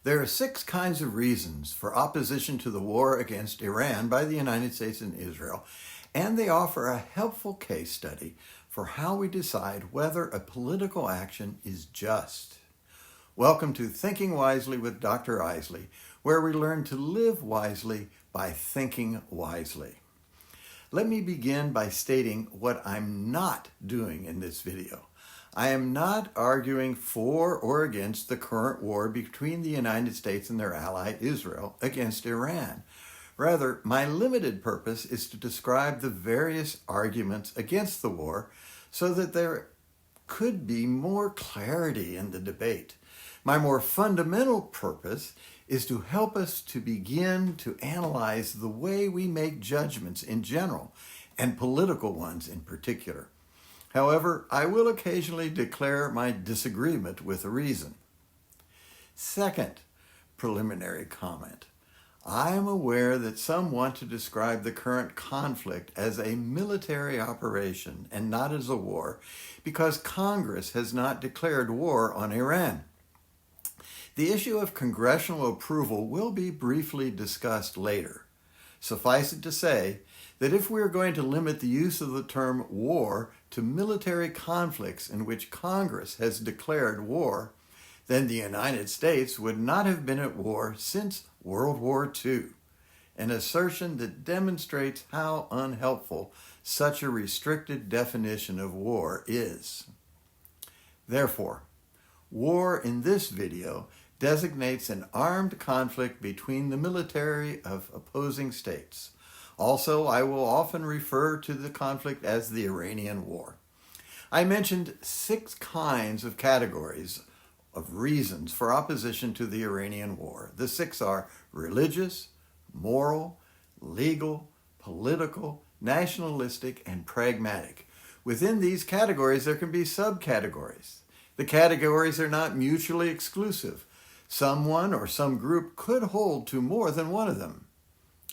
There are 6 kinds of reasons for opposition to the war against Iran by the United States and Israel, and they offer a helpful case study for how we decide whether a political action is just. Welcome to Thinking Wisely with Dr. Isley, where we learn to live wisely by thinking wisely. Let me begin by stating what I'm not doing in this video. I am not arguing for or against the current war between the United States and their ally Israel against Iran. Rather, my limited purpose is to describe the various arguments against the war so that there could be more clarity in the debate. My more fundamental purpose is to help us to begin to analyze the way we make judgments in general and political ones in particular. However, I will occasionally declare my disagreement with a reason. Second, preliminary comment. I am aware that some want to describe the current conflict as a military operation and not as a war because Congress has not declared war on Iran. The issue of congressional approval will be briefly discussed later. Suffice it to say that if we are going to limit the use of the term war to military conflicts in which Congress has declared war, then the United States would not have been at war since World War II, an assertion that demonstrates how unhelpful such a restricted definition of war is. Therefore, war in this video designates an armed conflict between the military of opposing states. Also, I will often refer to the conflict as the Iranian War. I mentioned 6 kinds of categories of reasons for opposition to the Iranian War. The 6 are religious, moral, legal, political, nationalistic, and pragmatic. Within these categories, there can be subcategories. The categories are not mutually exclusive. Someone or some group could hold to more than one of them.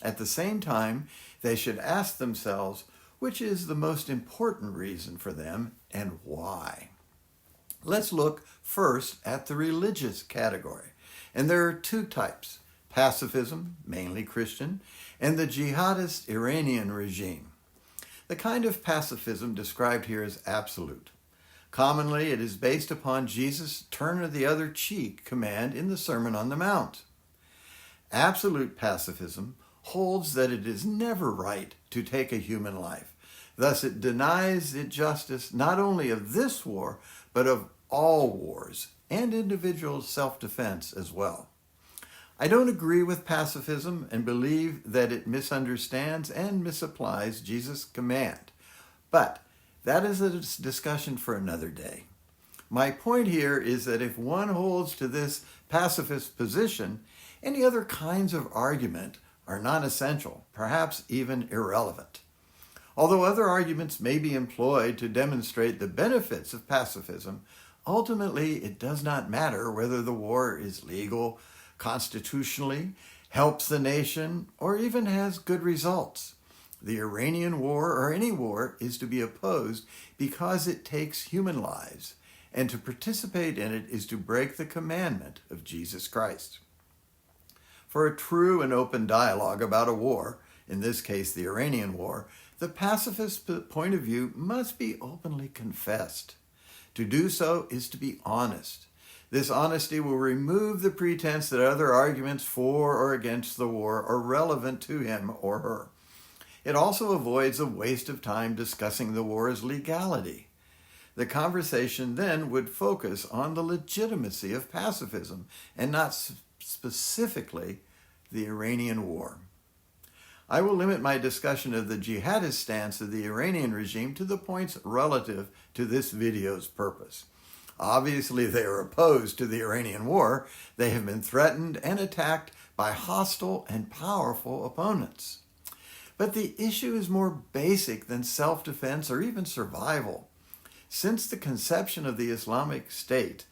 At the same time, they should ask themselves which is the most important reason for them and why. Let's look first at the religious category. And there are 2 types: pacifism, mainly Christian, and the jihadist Iranian regime. The kind of pacifism described here is absolute. Commonly, it is based upon Jesus' turn of the other cheek command in the Sermon on the Mount. Absolute pacifism holds that it is never right to take a human life. Thus, it denies the justice not only of this war, but of all wars and individual self-defense as well. I don't agree with pacifism and believe that it misunderstands and misapplies Jesus' command. But that is a discussion for another day. My point here is that if one holds to this pacifist position, any other kinds of argument are non-essential, perhaps even irrelevant. Although other arguments may be employed to demonstrate the benefits of pacifism, ultimately it does not matter whether the war is legal, constitutionally, helps the nation, or even has good results. The Iranian War, or any war, is to be opposed because it takes human lives, and to participate in it is to break the commandment of Jesus Christ. For a true and open dialogue about a war, in this case the Iranian War, the pacifist point of view must be openly confessed. To do so is to be honest. This honesty will remove the pretense that other arguments for or against the war are relevant to him or her. It also avoids a waste of time discussing the war's legality. The conversation then would focus on the legitimacy of pacifism and not specifically the Iranian War. I will limit my discussion of the jihadist stance of the Iranian regime to the points relative to this video's purpose. Obviously, they are opposed to the Iranian War. They have been threatened and attacked by hostile and powerful opponents. But the issue is more basic than self-defense or even survival. Since the conception of the Islamic State,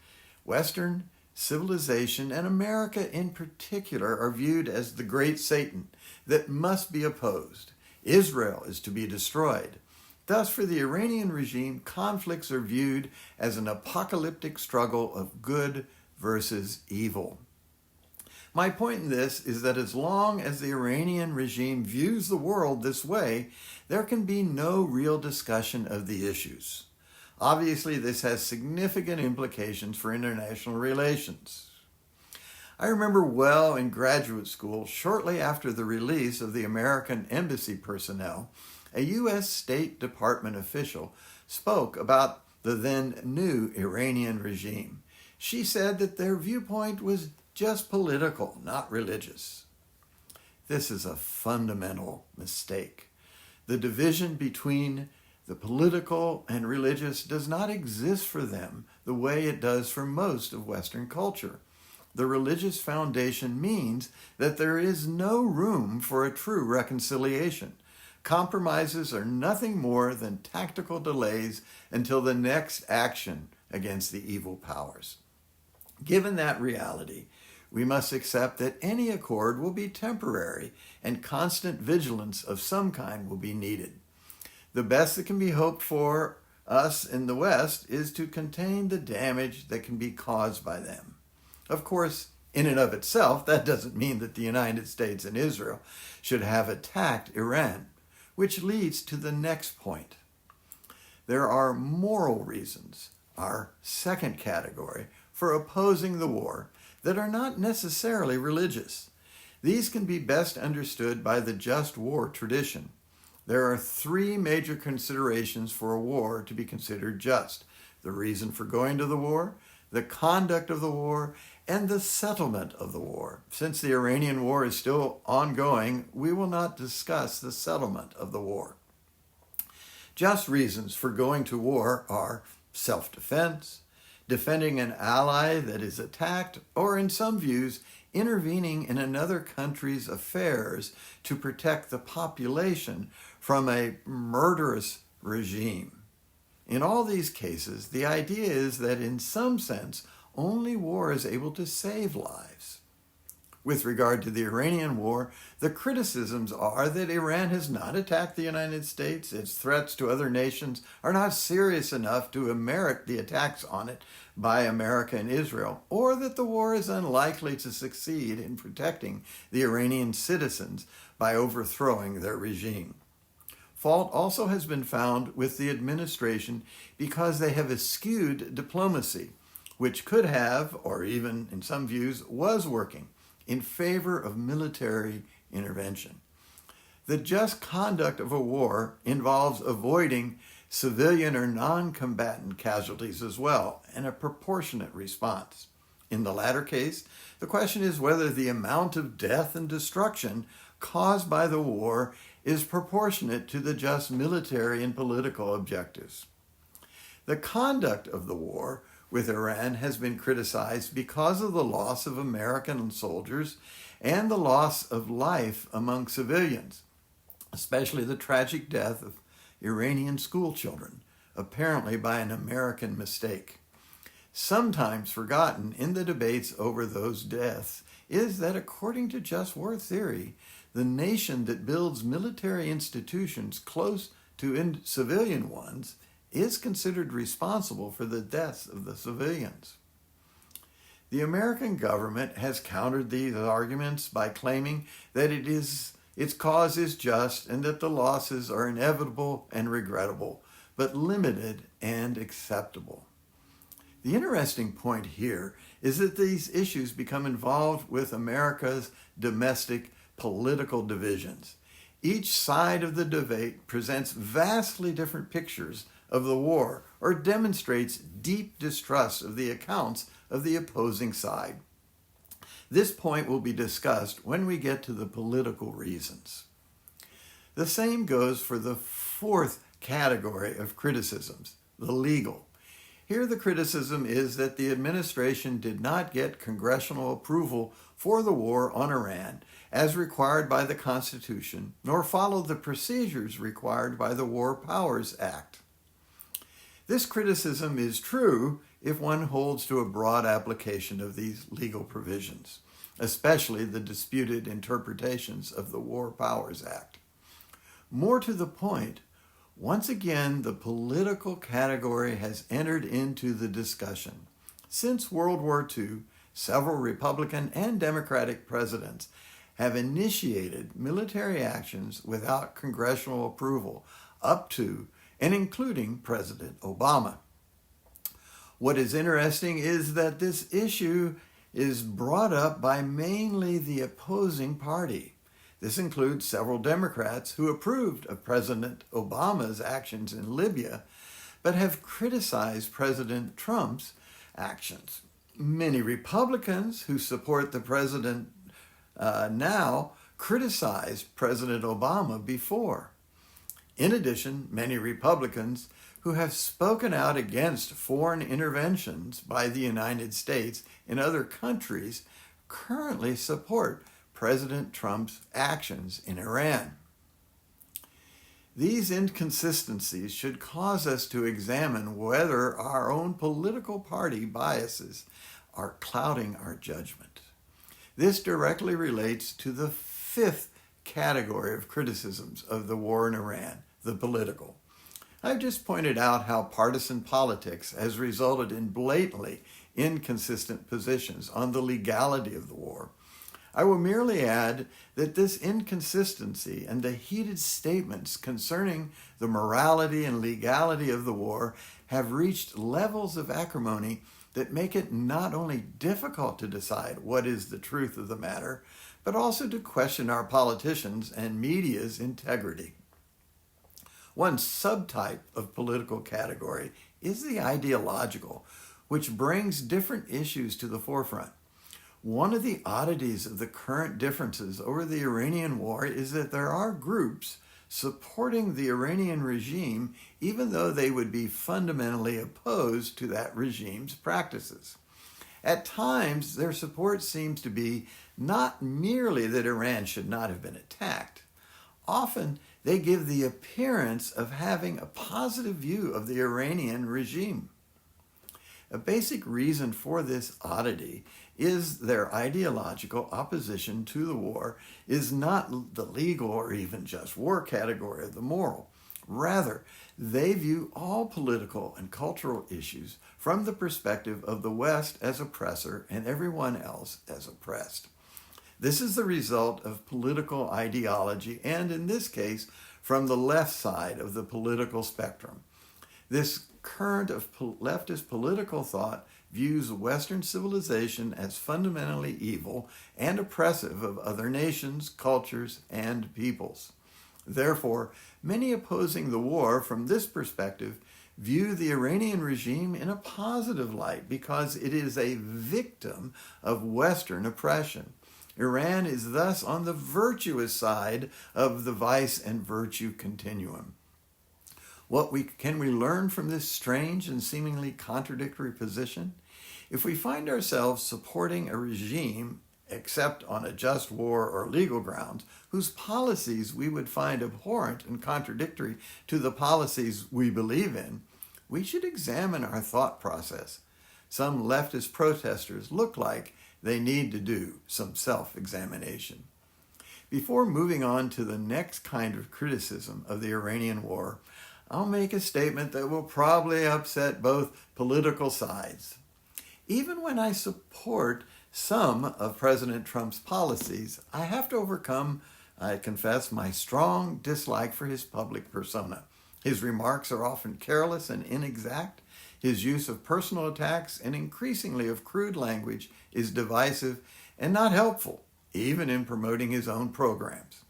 Western civilization and America in particular are viewed as the great Satan that must be opposed. Israel is to be destroyed. Thus, for the Iranian regime, conflicts are viewed as an apocalyptic struggle of good versus evil. My point in this is that as long as the Iranian regime views the world this way, there can be no real discussion of the issues. Obviously, this has significant implications for international relations. I remember well in graduate school, shortly after the release of the American embassy personnel, a U.S. State Department official spoke about the then new Iranian regime. She said that their viewpoint was just political, not religious. This is a fundamental mistake. The division between the political and religious does not exist for them the way it does for most of Western culture. The religious foundation means that there is no room for a true reconciliation. Compromises are nothing more than tactical delays until the next action against the evil powers. Given that reality, we must accept that any accord will be temporary and constant vigilance of some kind will be needed. The best that can be hoped for us in the West is to contain the damage that can be caused by them. Of course, in and of itself, that doesn't mean that the United States and Israel should have attacked Iran, which leads to the next point. There are moral reasons, our second category, for opposing the war that are not necessarily religious. These can be best understood by the just war tradition. There are three major considerations for a war to be considered just: the reason for going to the war, the conduct of the war, and the settlement of the war. Since the Iranian War is still ongoing, we will not discuss the settlement of the war. Just reasons for going to war are self-defense, defending an ally that is attacked, or in some views, intervening in another country's affairs to protect the population from a murderous regime. In all these cases, the idea is that in some sense, only war is able to save lives. With regard to the Iranian War, the criticisms are that Iran has not attacked the United States, its threats to other nations are not serious enough to merit the attacks on it by America and Israel, or that the war is unlikely to succeed in protecting the Iranian citizens by overthrowing their regime. Fault also has been found with the administration because they have eschewed diplomacy, which could have, or even in some views was working, in favor of military intervention. The just conduct of a war involves avoiding civilian or non-combatant casualties as well, and a proportionate response. In the latter case, the question is whether the amount of death and destruction caused by the war is proportionate to the just military and political objectives. The conduct of the war with Iran has been criticized because of the loss of American soldiers and the loss of life among civilians, especially the tragic death of Iranian school children, apparently by an American mistake. Sometimes forgotten in the debates over those deaths is that according to just war theory, the nation that builds military institutions close to civilian ones is considered responsible for the deaths of the civilians. The American government has countered these arguments by claiming that its cause is just and that the losses are inevitable and regrettable, but limited and acceptable. The interesting point here is that these issues become involved with America's domestic political divisions. Each side of the debate presents vastly different pictures of the war or demonstrates deep distrust of the accounts of the opposing side. This point will be discussed when we get to the political reasons. The same goes for the fourth category of criticisms, the legal. Here the criticism is that the administration did not get congressional approval for the war on Iran as required by the Constitution, nor follow the procedures required by the War Powers Act. This criticism is true if one holds to a broad application of these legal provisions, especially the disputed interpretations of the War Powers Act. More to the point, once again, the political category has entered into the discussion. Since World War II, several Republican and Democratic presidents have initiated military actions without congressional approval, up to and including President Obama. What is interesting is that this issue is brought up by mainly the opposing party. This includes several Democrats who approved of President Obama's actions in Libya, but have criticized President Trump's actions. Many Republicans who support the president now criticized President Obama before. In addition, many Republicans who have spoken out against foreign interventions by the United States in other countries currently support President Trump's actions in Iran. These inconsistencies should cause us to examine whether our own political party biases are clouding our judgment. This directly relates to the fifth category of criticisms of the war in Iran, the political. I've just pointed out how partisan politics has resulted in blatantly inconsistent positions on the legality of the war. I will merely add that this inconsistency and the heated statements concerning the morality and legality of the war have reached levels of acrimony that make it not only difficult to decide what is the truth of the matter, but also to question our politicians and media's integrity. One subtype of political category is the ideological, which brings different issues to the forefront. One of the oddities of the current differences over the Iranian war is that there are groups supporting the Iranian regime even though they would be fundamentally opposed to that regime's practices. At times, their support seems to be not merely that Iran should not have been attacked. Often, they give the appearance of having a positive view of the Iranian regime. A basic reason for this oddity is their ideological opposition to the war is not the legal or even just war category of the moral. Rather, they view all political and cultural issues from the perspective of the West as oppressor and everyone else as oppressed. This is the result of political ideology and, in this case, from the left side of the political spectrum. This current of leftist political thought views Western civilization as fundamentally evil and oppressive of other nations, cultures, and peoples. Therefore, many opposing the war from this perspective view the Iranian regime in a positive light because it is a victim of Western oppression. Iran is thus on the virtuous side of the vice and virtue continuum. What can we learn from this strange and seemingly contradictory position? If we find ourselves supporting a regime, except on a just war or legal grounds, whose policies we would find abhorrent and contradictory to the policies we believe in, we should examine our thought process. Some leftist protesters look like they need to do some self-examination. Before moving on to the next kind of criticism of the Iranian war, I'll make a statement that will probably upset both political sides. Even when I support some of President Trump's policies, I have to overcome, I confess, my strong dislike for his public persona. His remarks are often careless and inexact. His use of personal attacks and increasingly of crude language is divisive and not helpful, even in promoting his own programs.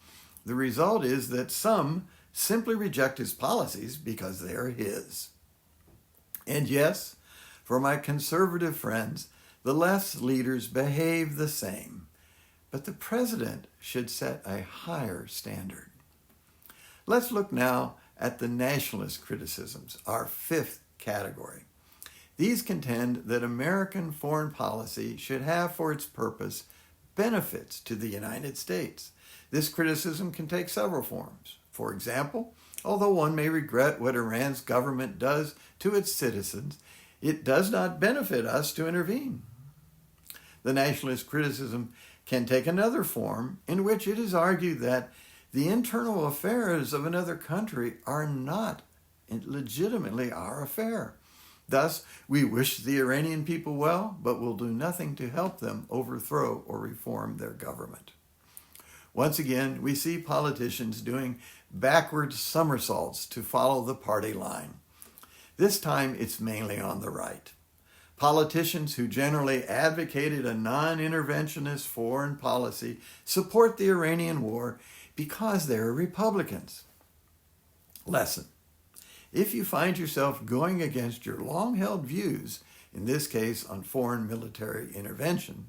The result is that some simply reject his policies because they are his. And yes, for my conservative friends, the left's leaders behave the same, but the president should set a higher standard. Let's look now at the nationalist criticisms, our fifth category. These contend that American foreign policy should have for its purpose benefits to the United States. This criticism can take several forms. For example, although one may regret what Iran's government does to its citizens, it does not benefit us to intervene. The nationalist criticism can take another form in which it is argued that the internal affairs of another country are not legitimately our affair. Thus, we wish the Iranian people well, but will do nothing to help them overthrow or reform their government. Once again, we see politicians doing backward somersaults to follow the party line. This time, it's mainly on the right. Politicians who generally advocated a non-interventionist foreign policy support the Iranian war because they're Republicans. Lesson: if you find yourself going against your long-held views, in this case on foreign military intervention,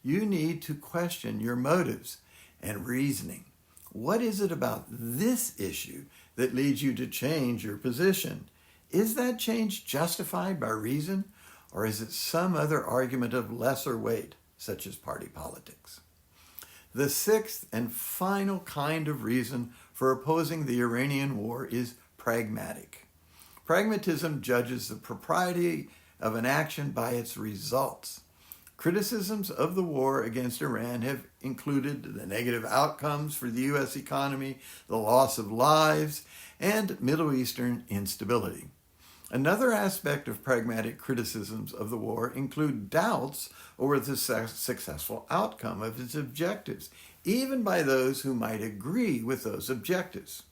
you need to question your motives and reasoning. What is it about this issue that leads you to change your position? Is that change justified by reason, or is it some other argument of lesser weight, such as party politics? The sixth and final kind of reason for opposing the Iranian war is pragmatic. Pragmatism judges the propriety of an action by its results. Criticisms of the war against Iran have included the negative outcomes for the U.S. economy, the loss of lives, and Middle Eastern instability. Another aspect of pragmatic criticisms of the war include doubts over the successful outcome of its objectives, even by those who might agree with those objectives.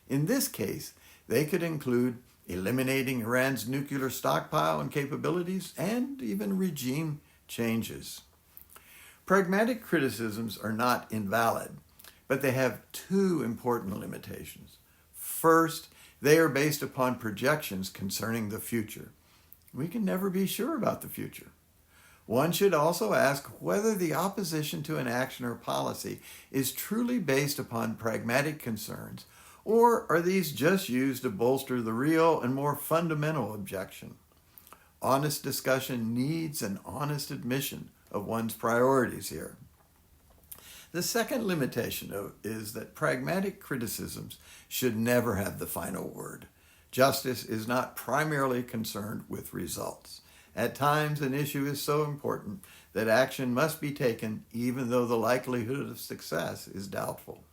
In this case, they could include eliminating Iran's nuclear stockpile and capabilities, and even regime changes. Pragmatic criticisms are not invalid, but they have two important limitations. First, they are based upon projections concerning the future. We can never be sure about the future. One should also ask whether the opposition to an action or policy is truly based upon pragmatic concerns, or are these just used to bolster the real and more fundamental objection? Honest discussion needs an honest admission of one's priorities here. The second limitation is that pragmatic criticisms should never have the final word. Justice is not primarily concerned with results. At times, an issue is so important that action must be taken even though the likelihood of success is doubtful.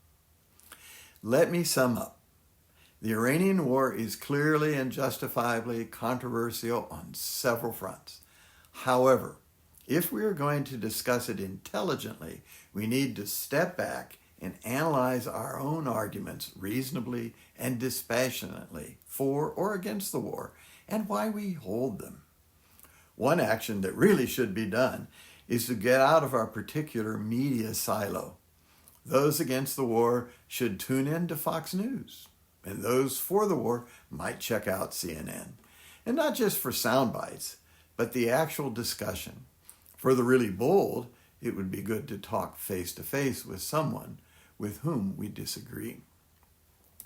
Let me sum up. The Iranian war is clearly and justifiably controversial on several fronts. However, if we are going to discuss it intelligently, we need to step back and analyze our own arguments reasonably and dispassionately for or against the war and why we hold them. One action that really should be done is to get out of our particular media silo. Those against the war should tune in to Fox News, and those for the war might check out CNN. And not just for sound bites, but the actual discussion. For the really bold, it would be good to talk face-to-face with someone with whom we disagree.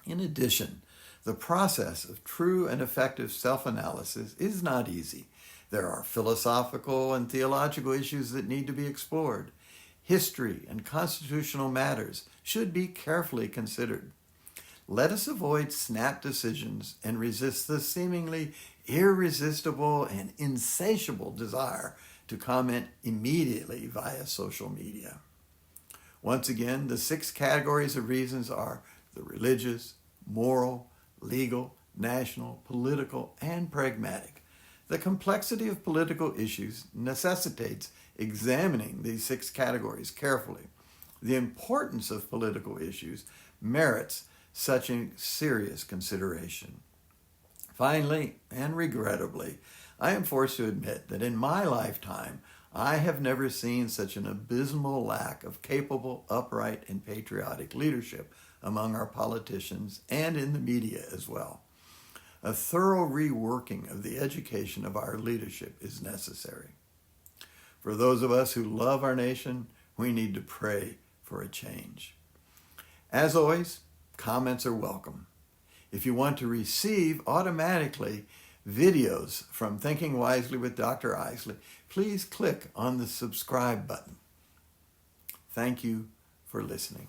In addition, the process of true and effective self-analysis is not easy. There are philosophical and theological issues that need to be explored. History and constitutional matters should be carefully considered. Let us avoid snap decisions and resist the seemingly irresistible and insatiable desire to comment immediately via social media. Once again, the 6 categories of reasons are the religious, moral, legal, national, political, and pragmatic. The complexity of political issues necessitates examining these 6 categories carefully. The importance of political issues merits such a serious consideration. Finally, and regrettably, I am forced to admit that in my lifetime, I have never seen such an abysmal lack of capable, upright, and patriotic leadership among our politicians and in the media as well. A thorough reworking of the education of our leadership is necessary. For those of us who love our nation, we need to pray for a change. As always, comments are welcome. If you want to receive automatically videos from Thinking Wisely with Dr. Isley, please click on the subscribe button. Thank you for listening.